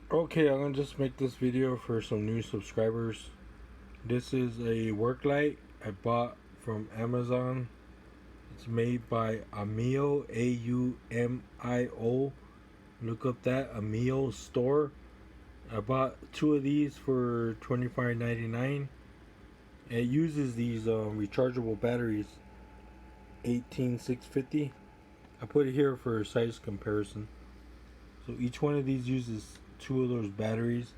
Okay, I'm gonna just make this video for some new subscribers. This is a work light I bought from Amazon. It's made by Amio, AUMIO. Look up that Amio store. I bought two of these for $25.99. It uses these rechargeable batteries, 18650. I put it here for size comparison. So each one of these uses two of those batteries.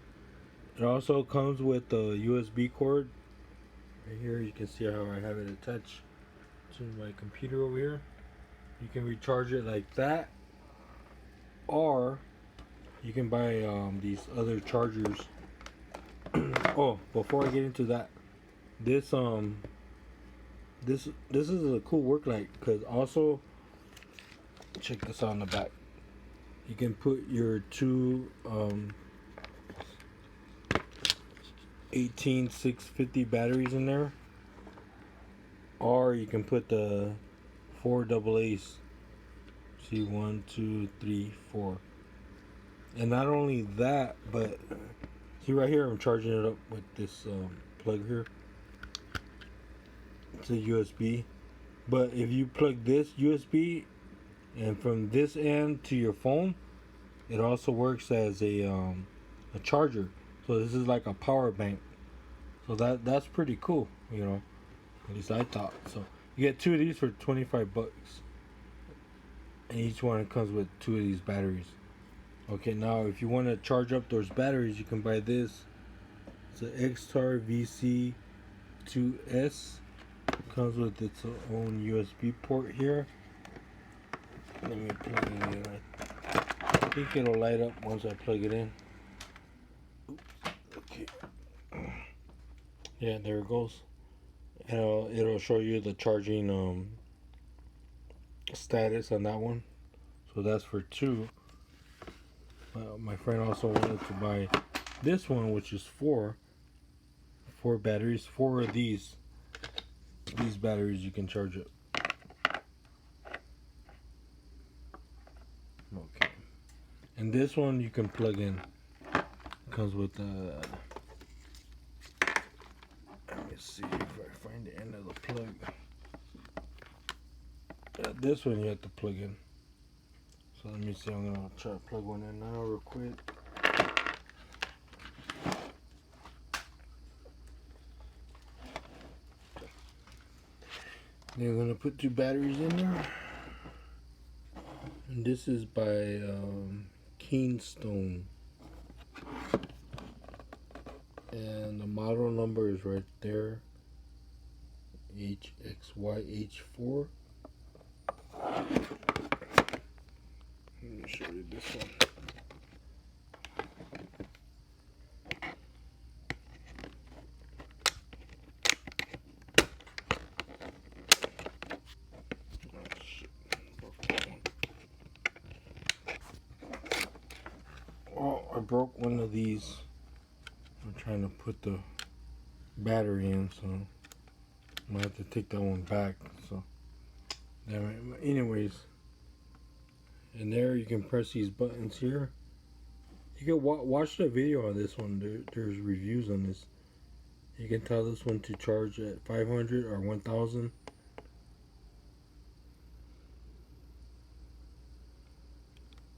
It also comes with a USB cord. Right here you can see how I have it attached to my computer over here. You can recharge it like that, or you can buy these other chargers. Oh, before I get into that, this this is a cool work light, because also check this out on the back. You can put your two 18650 batteries in there, or you can put the 4 AA's. See, 1, 2, 3, 4. And not only that, but see right here, I'm charging it up with this plug here. It's a USB. But if you plug this USB and from this end to your phone, it also works as a charger. So this is like a power bank. So that's pretty cool, you know. At least I thought. So you get two of these for 25 bucks. And each one comes with two of these batteries. Okay, now if you want to charge up those batteries, you can buy this. It's an XTAR VC2S. Comes with its own USB port here. Let me plug it in. I think it'll light up once I plug it in. Oops. Okay. Yeah, there it goes. It'll show you the charging status on that one. So that's for two. My friend also wanted to buy this one, which is four batteries. Four of these batteries you can charge it. Okay. And this one you can plug in. It comes with let me see if I find the end of the plug. This one you have to plug in. So let me see, I'm gonna try to plug one in now real quick. Then I'm gonna put two batteries in there. And this is by Keenstone. And the model number is right there. HXYH4. Let me show you this one. Oh, I broke one of these. I'm trying to put the battery in, so I might have to take that one back. So, anyways, and there you can press these buttons here. You can watch the video on this one. There's reviews on this. You can tell this one to charge at 500 or 1000.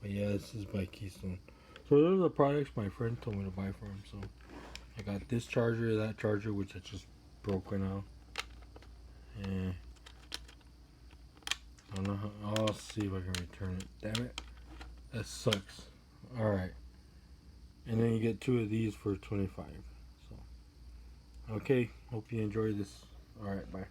But yeah, this is by Keenstone. So those are the products my friend told me to buy for him. So I got this charger, that charger, which I just broke right now. And I don't know how. I'll see if I can return it. Damn it, that sucks. All right, and then you get two of these for 25. So okay, hope you enjoy this. All right, bye.